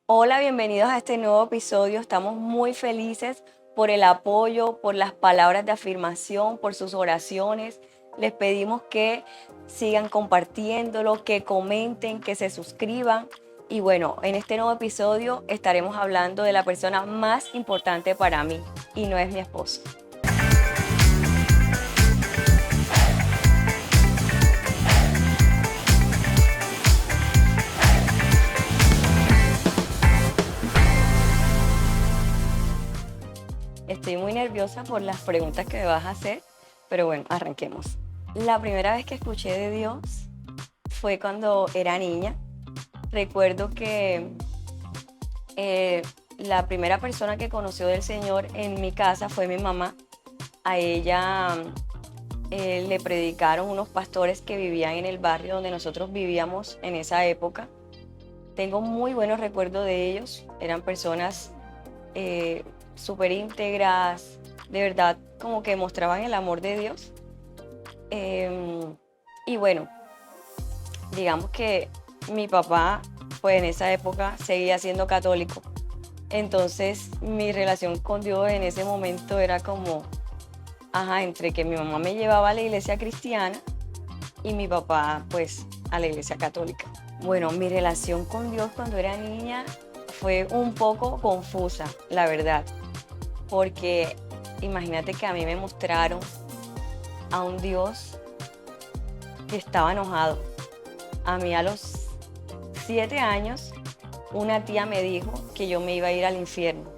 Hola, bienvenidos a este nuevo episodio. Estamos muy felices por el apoyo, por las palabras de afirmación, por sus oraciones. Les pedimos que sigan compartiéndolo, que comenten, que se suscriban. Y bueno, en este nuevo episodio estaremos hablando de la persona más importante para mí y no es mi esposo. Estoy muy nerviosa por las preguntas que me vas a hacer, pero bueno, arranquemos. La primera vez que escuché de Dios fue cuando era niña. Recuerdo que eh, la primera persona que conoció del Señor en mi casa fue mi mamá. A ella le predicaron unos pastores que vivían en el barrio donde nosotros vivíamos en esa época. Tengo muy buenos recuerdos de ellos. Eran personas eh, súper íntegras, de verdad, como que mostraban el amor de Dios. Y bueno, digamos que mi papá, pues en esa época seguía siendo católico. Entonces mi relación con Dios en ese momento era como, ajá, entre que mi mamá me llevaba a la iglesia cristiana y mi papá pues a la iglesia católica. Bueno, mi relación con Dios cuando era niña fue un poco confusa, la verdad, porque imagínate que a mí me mostraron a un Dios que estaba enojado. A mí a los 7 años una tía me dijo que yo me iba a ir al infierno.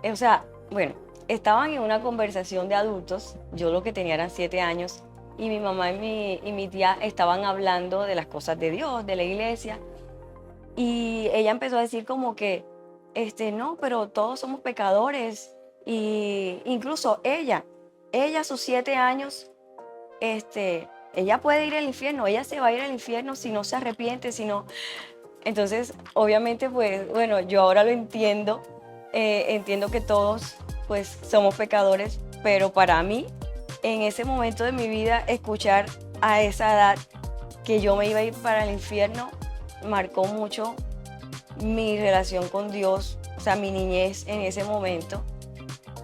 O sea, bueno, estaban en una conversación de adultos, yo lo que tenía eran 7 años, y mi mamá y mi tía estaban hablando de las cosas de Dios, de la iglesia, y ella empezó a decir como que, no, pero todos somos pecadores, y incluso ella a sus 7 años, ella puede ir al infierno, ella se va a ir al infierno si no se arrepiente, si no. Entonces, obviamente, pues, bueno, yo ahora lo entiendo, entiendo que todos, pues, somos pecadores, pero para mí, en ese momento de mi vida, escuchar a esa edad que yo me iba a ir para el infierno, marcó mucho mi relación con Dios, o sea, mi niñez en ese momento.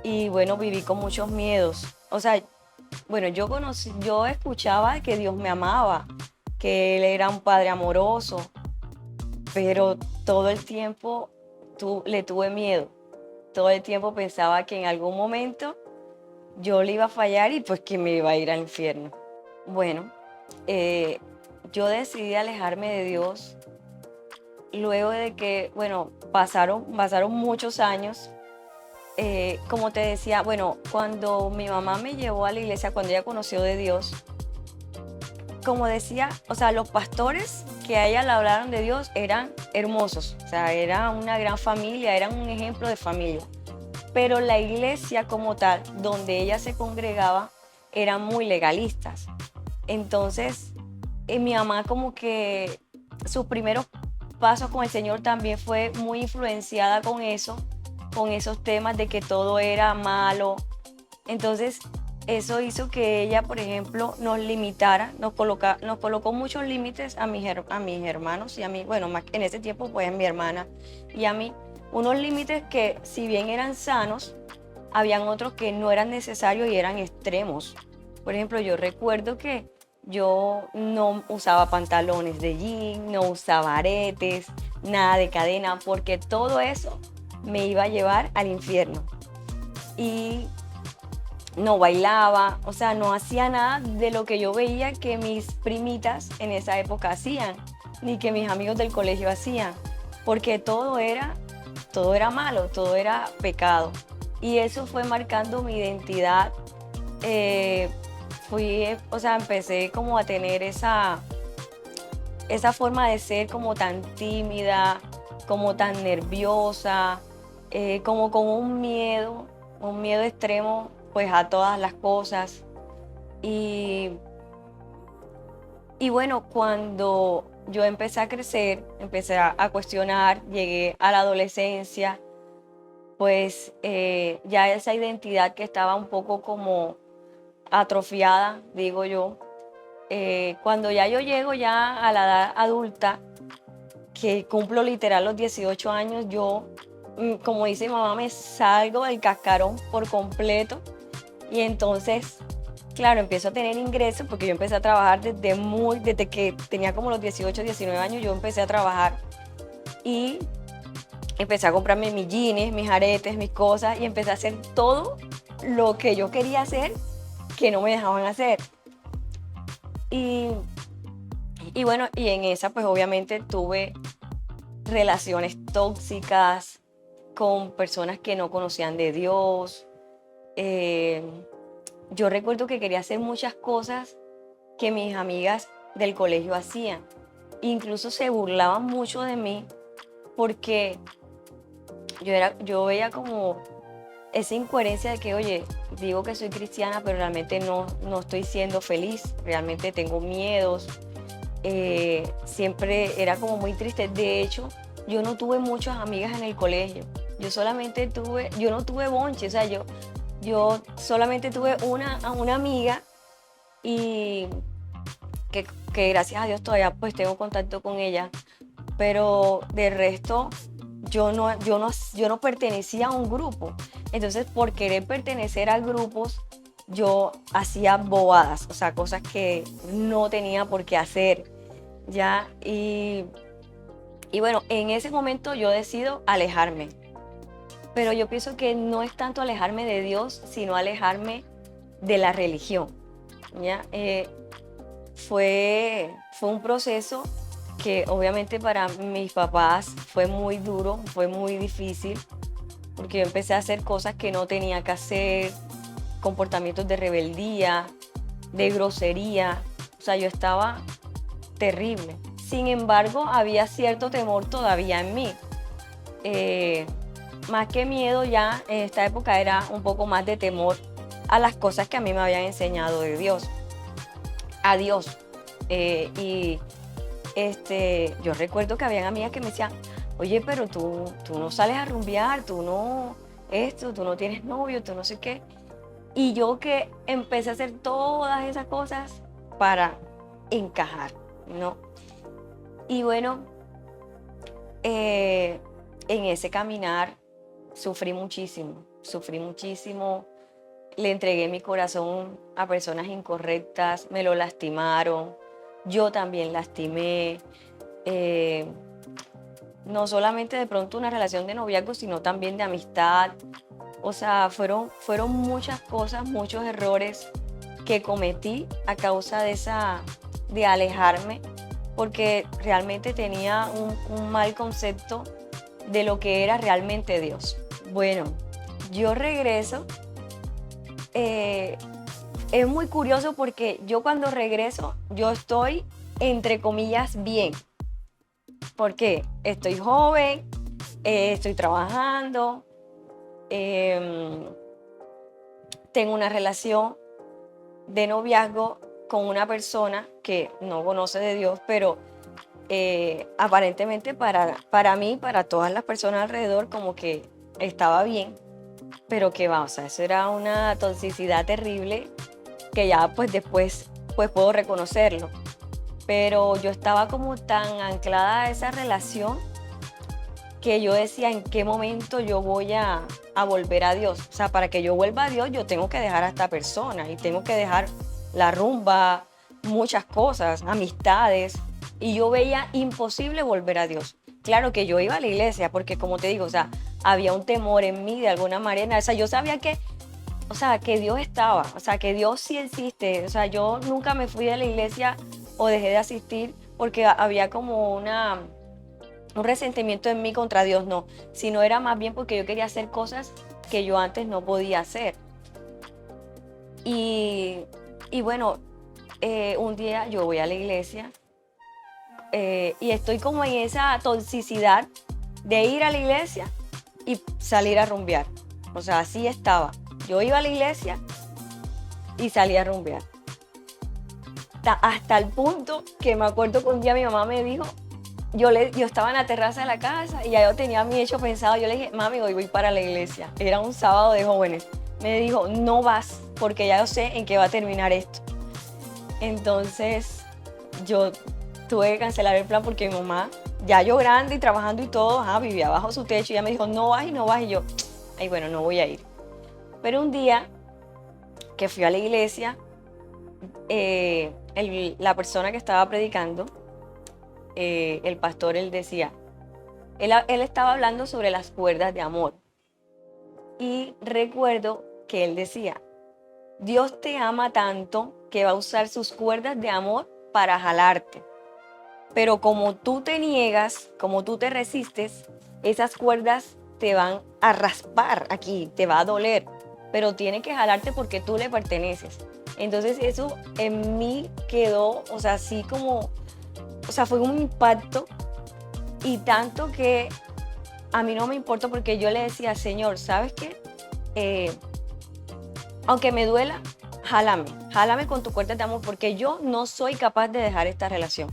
Y bueno, viví con muchos miedos. O sea, bueno, yo escuchaba que Dios me amaba, que Él era un padre amoroso, pero todo el tiempo le tuve miedo. Todo el tiempo pensaba que en algún momento yo le iba a fallar y pues que me iba a ir al infierno. Bueno, eh, yo decidí alejarme de Dios luego de que, bueno, pasaron muchos años. Como te decía, bueno, cuando mi mamá me llevó a la iglesia, cuando ella conoció de Dios, como decía, o sea, los pastores que a ella le hablaron de Dios eran hermosos, o sea, era una gran familia, eran un ejemplo de familia. Pero la iglesia como tal, donde ella se congregaba, eran muy legalistas. Entonces, mi mamá como que sus primeros pasos con el Señor también fue muy influenciada con eso, con esos temas de que todo era malo. Entonces, eso hizo que ella, por ejemplo, nos limitara, nos colocó muchos límites a mis hermanos y a mí, bueno, más en ese tiempo, pues a mi hermana y a mí, unos límites que, si bien eran sanos, habían otros que no eran necesarios y eran extremos. Por ejemplo, yo recuerdo que yo no usaba pantalones de jean, no usaba aretes, nada de cadena, porque todo eso me iba a llevar al infierno. Y no bailaba, o sea, no hacía nada de lo que yo veía que mis primitas en esa época hacían, ni que mis amigos del colegio hacían, porque todo era malo, todo era pecado. Y eso fue marcando mi identidad. Eh, o sea, empecé como a tener esa forma de ser como tan tímida, como tan nerviosa, como con un miedo extremo pues a todas las cosas. Y, y bueno, cuando yo empecé a crecer, empecé a cuestionar, llegué a la adolescencia, pues ya esa identidad que estaba un poco como atrofiada, digo yo, cuando ya yo llego ya a la edad adulta, que cumplo literal los 18 años, yo, como dice mi mamá, me salgo del cascarón por completo. Y entonces, claro, empiezo a tener ingresos porque yo empecé a trabajar desde que tenía como los 18, 19 años, yo empecé a trabajar y empecé a comprarme mis jeans, mis aretes, mis cosas y empecé a hacer todo lo que yo quería hacer que no me dejaban hacer. Y, y bueno, y en esa pues obviamente tuve relaciones tóxicas con personas que no conocían de Dios. Yo recuerdo que quería hacer muchas cosas que mis amigas del colegio hacían. Incluso se burlaban mucho de mí porque yo veía como esa incoherencia de que, oye, digo que soy cristiana, pero realmente no estoy siendo feliz, realmente tengo miedos. Siempre era como muy triste. De hecho, yo no tuve muchas amigas en el colegio. Yo no tuve bonche, o sea, yo solamente tuve una amiga y que gracias a Dios todavía pues tengo contacto con ella, pero de resto yo no pertenecía a un grupo. Entonces, por querer pertenecer a grupos, yo hacía bobadas, o sea, cosas que no tenía por qué hacer, ¿ya? Y bueno, en ese momento yo decido alejarme. Pero yo pienso que no es tanto alejarme de Dios, sino alejarme de la religión, ¿ya? Fue un proceso que obviamente para mis papás fue muy duro, fue muy difícil, porque yo empecé a hacer cosas que no tenía que hacer, comportamientos de rebeldía, de grosería, o sea, yo estaba terrible. Sin embargo, había cierto temor todavía en mí. Más que miedo ya en esta época era un poco más de temor a las cosas que a mí me habían enseñado de Dios, a Dios. Yo recuerdo que habían amigas que me decían, oye, pero tú no sales a rumbear, tú no tienes novio, tú no sé qué. Y yo que empecé a hacer todas esas cosas para encajar, ¿no? Y bueno, en ese caminar sufrí muchísimo, le entregué mi corazón a personas incorrectas, me lo lastimaron, yo también lastimé, no solamente de pronto una relación de noviazgo, sino también de amistad. O sea, fueron muchas cosas, muchos errores que cometí a causa de alejarme, porque realmente tenía un mal concepto de lo que era realmente Dios. Bueno, yo regreso. Es muy curioso porque yo cuando regreso, yo estoy, entre comillas, bien. Porque estoy joven, estoy trabajando, tengo una relación de noviazgo con una persona que no conoce de Dios, pero aparentemente para mí, para todas las personas alrededor, como que estaba bien, pero que va, o sea, eso era una toxicidad terrible que ya pues después pues puedo reconocerlo. Pero yo estaba como tan anclada a esa relación que yo decía en qué momento yo voy a volver a Dios. O sea, para que yo vuelva a Dios yo tengo que dejar a esta persona y tengo que dejar la rumba, muchas cosas, amistades. Y yo veía imposible volver a Dios. Claro que yo iba a la iglesia porque como te digo, o sea, había un temor en mí de alguna manera. O sea, yo sabía que Dios estaba, o sea, que Dios sí existe. O sea, yo nunca me fui de la iglesia o dejé de asistir porque había como un resentimiento en mí contra Dios, no, sino era más bien porque yo quería hacer cosas que yo antes no podía hacer. Y bueno, un día yo voy a la iglesia y estoy como en esa toxicidad de ir a la iglesia y salir a rumbear. O sea, así estaba. Yo iba a la iglesia y salía a rumbear. Hasta el punto que me acuerdo que un día mi mamá me dijo, yo estaba en la terraza de la casa y ya yo tenía mi hecho pensado. Yo le dije, mami, hoy voy para la iglesia. Era un sábado de jóvenes. Me dijo, no vas porque ya yo sé en qué va a terminar esto. Entonces yo tuve que cancelar el plan porque mi mamá ya yo grande y trabajando y todo, vivía bajo su techo y ella me dijo, no vas y no vas y yo, ay bueno, no voy a ir. Pero un día que fui a la iglesia, la persona que estaba predicando, el pastor, él decía, él estaba hablando sobre las cuerdas de amor. Y recuerdo que él decía, Dios te ama tanto que va a usar sus cuerdas de amor para jalarte. Pero como tú te niegas, como tú te resistes, esas cuerdas te van a raspar aquí, te va a doler. Pero tiene que jalarte porque tú le perteneces. Entonces eso en mí quedó, o sea, así como, o sea, fue un impacto y tanto que a mí no me importa porque yo le decía, Señor, ¿sabes qué? Aunque me duela, jálame con tu cuerda de amor porque yo no soy capaz de dejar esta relación.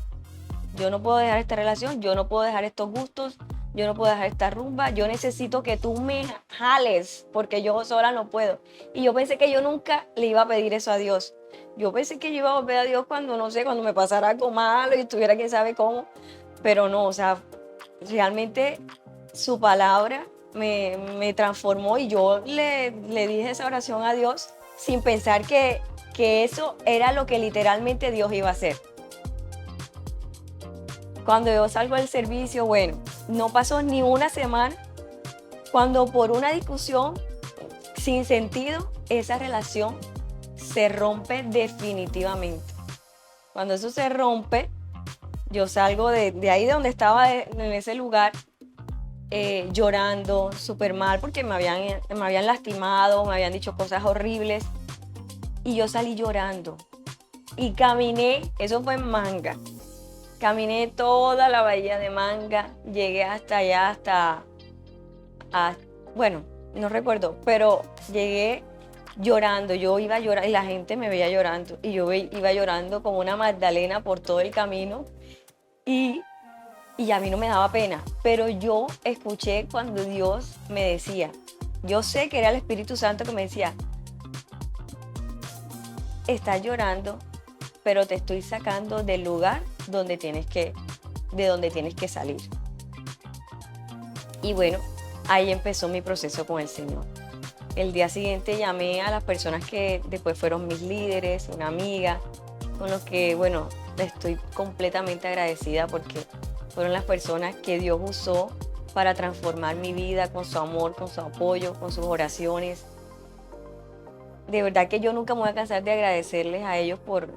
Yo no puedo dejar esta relación, yo no puedo dejar estos gustos, yo no puedo dejar esta rumba, yo necesito que tú me jales porque yo sola no puedo. Y yo pensé que yo nunca le iba a pedir eso a Dios. Yo pensé que yo iba a volver a Dios cuando, no sé, cuando me pasara algo malo y estuviera quién sabe cómo, pero no, o sea, realmente su palabra me transformó y yo le dije esa oración a Dios sin pensar que eso era lo que literalmente Dios iba a hacer. Cuando yo salgo del servicio, bueno, no pasó ni una semana cuando por una discusión sin sentido, esa relación se rompe definitivamente. Cuando eso se rompe, yo salgo de ahí de donde estaba, en ese lugar, llorando súper mal porque me habían lastimado, me habían dicho cosas horribles y yo salí llorando y caminé, eso fue en Manga, caminé toda la bahía de Manga, llegué hasta allá, bueno, no recuerdo, pero llegué llorando, yo iba a llorar y la gente me veía llorando y yo iba llorando como una Magdalena por todo el camino y a mí no me daba pena, pero yo escuché cuando Dios me decía, yo sé que era el Espíritu Santo que me decía, estás llorando, pero te estoy sacando del lugar de donde tienes que salir. Y bueno, ahí empezó mi proceso con el Señor. El día siguiente llamé a las personas que después fueron mis líderes, una amiga, con los que, bueno, estoy completamente agradecida porque fueron las personas que Dios usó para transformar mi vida con su amor, con su apoyo, con sus oraciones. De verdad que yo nunca me voy a cansar de agradecerles a ellos por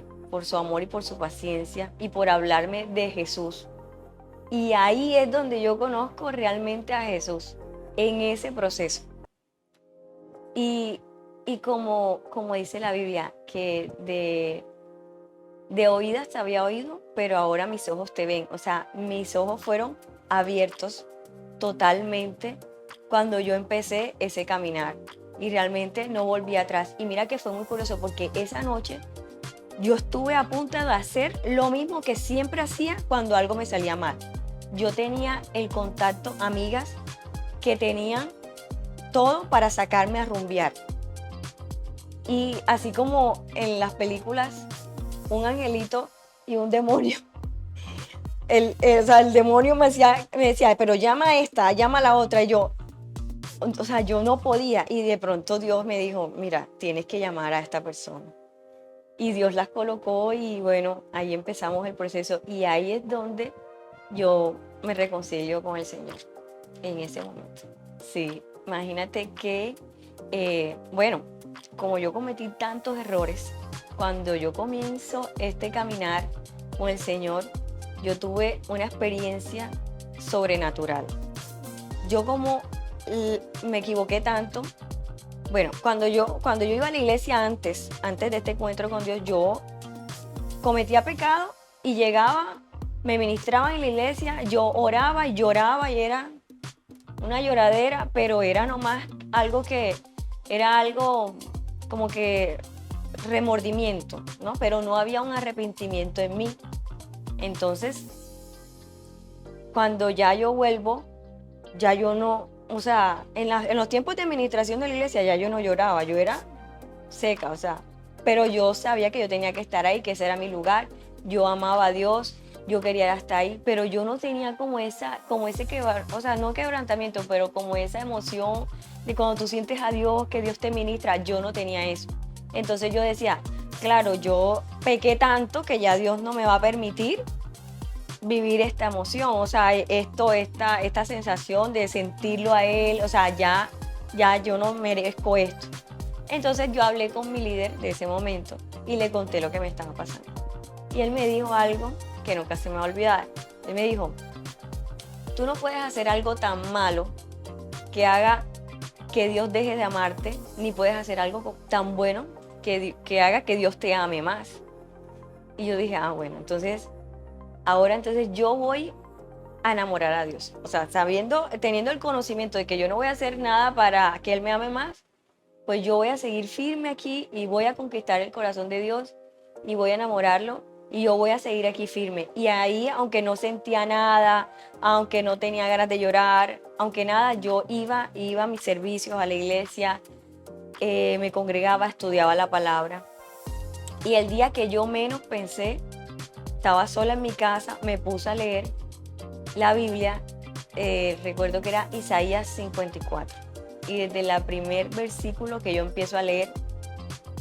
su amor y por su paciencia y por hablarme de Jesús. Y ahí es donde yo conozco realmente a Jesús, en ese proceso. Y como dice la Biblia, que de oídas te había oído, pero ahora mis ojos te ven. O sea, mis ojos fueron abiertos totalmente cuando yo empecé ese caminar y realmente no volví atrás. Y mira que fue muy curioso porque esa noche yo estuve a punto de hacer lo mismo que siempre hacía cuando algo me salía mal. Yo tenía el contacto, amigas que tenían todo para sacarme a rumbear. Y así como en las películas, un angelito y un demonio. O sea, el demonio me decía, pero llama a esta, llama a la otra. Y yo, o sea, yo no podía. Y de pronto Dios me dijo, mira, tienes que llamar a esta persona. Y Dios las colocó y bueno, ahí empezamos el proceso. Y ahí es donde yo me reconcilio con el Señor, en ese momento. Sí, imagínate que, bueno, como yo cometí tantos errores, cuando yo comienzo este caminar con el Señor, yo tuve una experiencia sobrenatural. Yo como me equivoqué tanto, bueno, cuando yo iba a la iglesia antes de este encuentro con Dios, yo cometía pecado y llegaba, me ministraban en la iglesia, yo oraba y lloraba y era una lloradera, pero era nomás era algo como que remordimiento, ¿no? Pero no había un arrepentimiento en mí. Entonces, cuando ya yo vuelvo, ya yo no, o sea, en los tiempos de administración de la iglesia ya yo no lloraba, yo era seca, o sea, pero yo sabía que yo tenía que estar ahí, que ese era mi lugar, yo amaba a Dios, yo quería ir hasta ahí, pero yo no tenía como ese o sea, no quebrantamiento, pero como esa emoción de cuando tú sientes a Dios, que Dios te ministra, yo no tenía eso. Entonces yo decía, claro, yo pequé tanto que ya Dios no me va a permitir vivir esta emoción, o sea, esta sensación de sentirlo a Él, o sea, ya yo no merezco esto. Entonces yo hablé con mi líder de ese momento y le conté lo que me estaba pasando. Y él me dijo algo que nunca se me va a olvidar. Él me dijo, tú no puedes hacer algo tan malo que haga que Dios deje de amarte, ni puedes hacer algo tan bueno que haga que Dios te ame más. Y yo dije, bueno, entonces, ahora entonces yo voy a enamorar a Dios. O sea, teniendo el conocimiento de que yo no voy a hacer nada para que Él me ame más, pues yo voy a seguir firme aquí y voy a conquistar el corazón de Dios y voy a enamorarlo y yo voy a seguir aquí firme. Y ahí, aunque no sentía nada, aunque no tenía ganas de llorar, aunque nada, yo iba a mis servicios, a la iglesia, me congregaba, estudiaba la palabra. Y el día que yo menos pensé, estaba sola en mi casa, me puse a leer la Biblia, recuerdo que era Isaías 54. Y desde el primer versículo que yo empiezo a leer,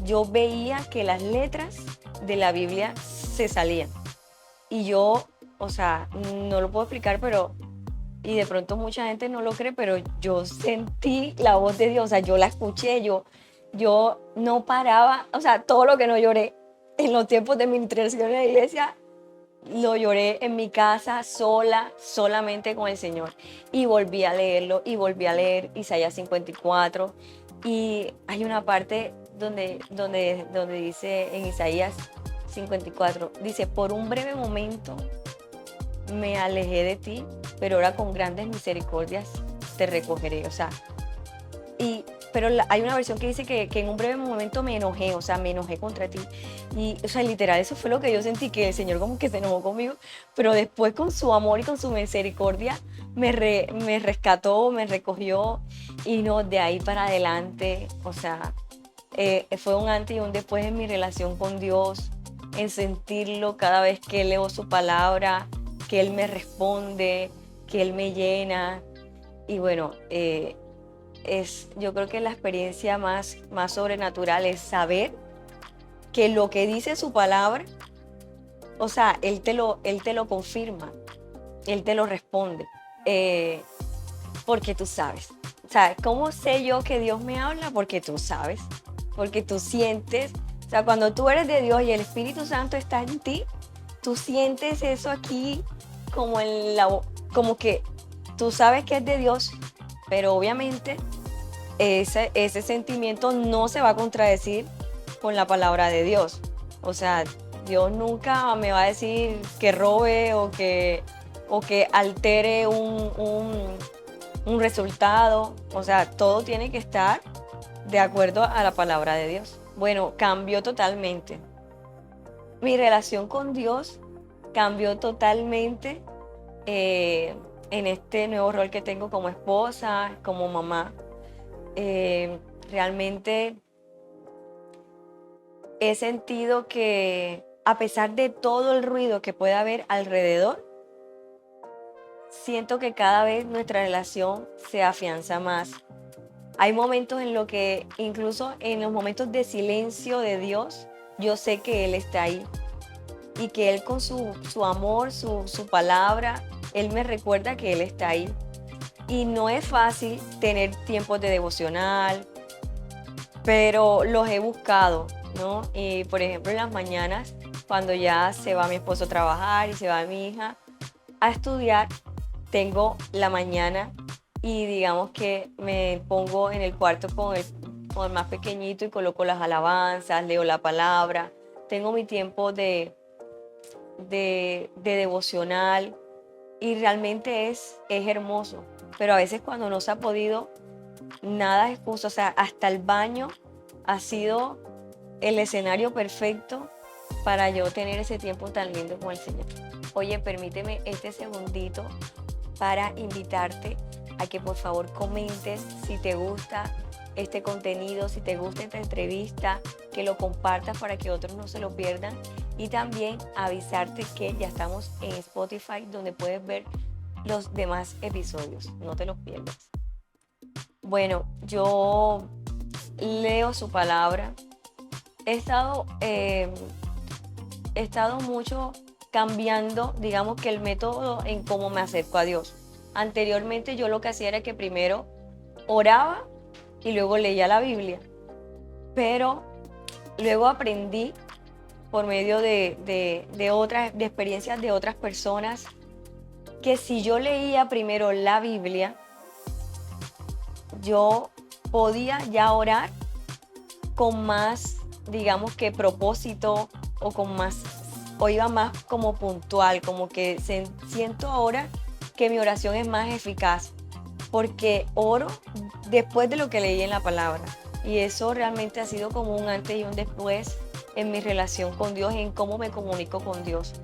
yo veía que las letras de la Biblia se salían. Y yo, o sea, no lo puedo explicar, pero, y de pronto mucha gente no lo cree, pero yo sentí la voz de Dios, o sea, yo la escuché, yo no paraba, o sea, todo lo que no lloré en los tiempos de mi intercesión en la iglesia, lo lloré en mi casa sola, solamente con el Señor. Y volví a leerlo y volví a leer Isaías 54. Y hay una parte donde dice en Isaías 54, dice, por un breve momento me alejé de ti, pero ahora con grandes misericordias te recogeré. O sea, pero hay una versión que dice que en un breve momento me enojé, o sea, me enojé contra ti. Y, o sea, literal, eso fue lo que yo sentí, que el Señor como que se enojó conmigo, pero después con su amor y con su misericordia me rescató, me recogió y no, de ahí para adelante, o sea, fue un antes y un después en mi relación con Dios, en sentirlo cada vez que leo su palabra, que Él me responde, que Él me llena. Y bueno, yo creo que la experiencia más sobrenatural es saber que lo que dice su palabra, o sea, Él te lo confirma, Él te lo responde, porque tú sabes. O sea, ¿cómo sé yo que Dios me habla? Porque tú sabes, porque tú sientes. O sea, cuando tú eres de Dios y el Espíritu Santo está en ti, tú sientes eso aquí como que tú sabes que es de Dios, pero obviamente ese sentimiento no se va a contradecir con la palabra de Dios. O sea, Dios nunca me va a decir que robe o que altere un resultado. O sea, todo tiene que estar de acuerdo a la palabra de Dios. Bueno, cambió totalmente. Mi relación con Dios cambió totalmente en este nuevo rol que tengo como esposa, como mamá. Realmente he sentido que a pesar de todo el ruido que pueda haber alrededor, siento que cada vez nuestra relación se afianza más. Hay momentos en los que, incluso en los momentos de silencio de Dios, yo sé que Él está ahí y que Él con su amor, su palabra, Él me recuerda que Él está ahí. Y no es fácil tener tiempos de devocional, pero los he buscado, ¿no? Y por ejemplo, en las mañanas, cuando ya se va mi esposo a trabajar y se va mi hija a estudiar, tengo la mañana y digamos que me pongo en el cuarto con el más pequeñito y coloco las alabanzas, leo la palabra, tengo mi tiempo de devocional y realmente es hermoso. Pero a veces cuando no se ha podido, nada es excusa. O sea, hasta el baño ha sido el escenario perfecto para yo tener ese tiempo tan lindo con el Señor. Oye, permíteme este segundito para invitarte a que por favor comentes si te gusta este contenido, si te gusta esta entrevista, que lo compartas para que otros no se lo pierdan y también avisarte que ya estamos en Spotify, donde puedes ver los demás episodios. No te los pierdas. Bueno, yo leo su palabra. He estado mucho cambiando, digamos que el método en cómo me acerco a Dios. Anteriormente yo lo que hacía era que primero oraba y luego leía la Biblia, pero luego aprendí por medio de experiencias de otras personas que si yo leía primero la Biblia, yo podía ya orar con más, digamos que propósito o con más, o iba más como puntual, como que siento ahora que mi oración es más eficaz porque oro después de lo que leí en la palabra. Y eso realmente ha sido como un antes y un después en mi relación con Dios, en cómo me comunico con Dios.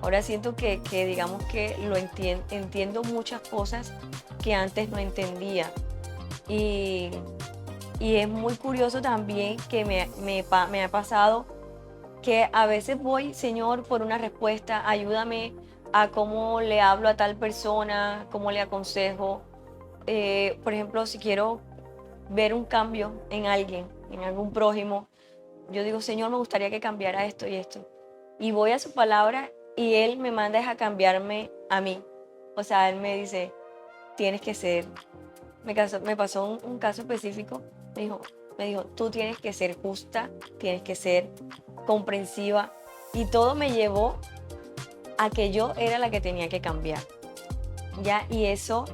Ahora siento que digamos que entiendo muchas cosas que antes no entendía. Y, y es muy curioso también que me ha pasado que a veces voy, Señor, por una respuesta, ayúdame a cómo le hablo a tal persona, cómo le aconsejo. Por ejemplo, si quiero ver un cambio en alguien, en algún prójimo, yo digo, Señor, me gustaría que cambiara esto y esto. Y voy a su palabra y Él me manda a cambiarme a mí. O sea, Él me dice, tienes que ser, me pasó un caso específico, me dijo, tú tienes que ser justa, tienes que ser comprensiva. Y todo me llevó a que yo era la que tenía que cambiar. ¿Ya? Y eso,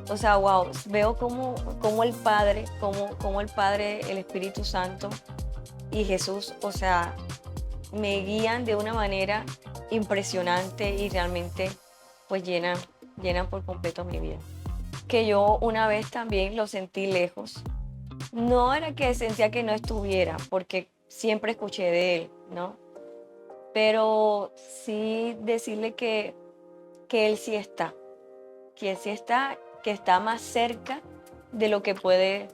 o sea, wow, veo como el Padre, como el Padre, el Espíritu Santo y Jesús, o sea, me guían de una manera impresionante y realmente pues llenan por completo mi vida. Que yo una vez también lo sentí lejos. No era que sentía que no estuviera, porque siempre escuché de él, ¿no? Pero sí decirle que él sí está, que él sí está, que está más cerca de lo que puede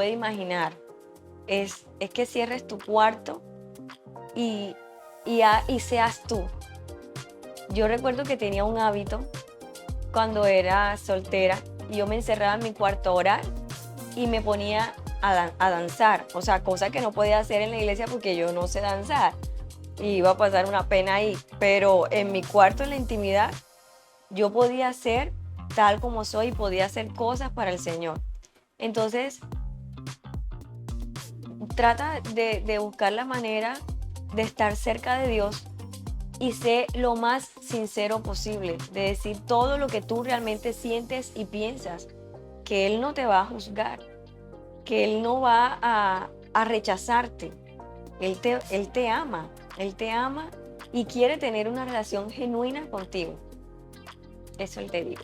imaginar. Es que cierres tu cuarto y, y seas tú. Yo recuerdo que tenía un hábito cuando era soltera y yo me encerraba en mi cuarto a orar y me ponía a danzar, o sea, cosa que no podía hacer en la iglesia porque yo no sé danzar y iba a pasar una pena ahí, pero en mi cuarto, en la intimidad, yo podía ser tal como soy y podía hacer cosas para el Señor. Entonces, trata de buscar la manera de estar cerca de Dios y sé lo más sincero posible, de decir todo lo que tú realmente sientes y piensas, que Él no te va a juzgar, que Él no va a rechazarte. Él te ama y quiere tener una relación genuina contigo. Eso Él te digo.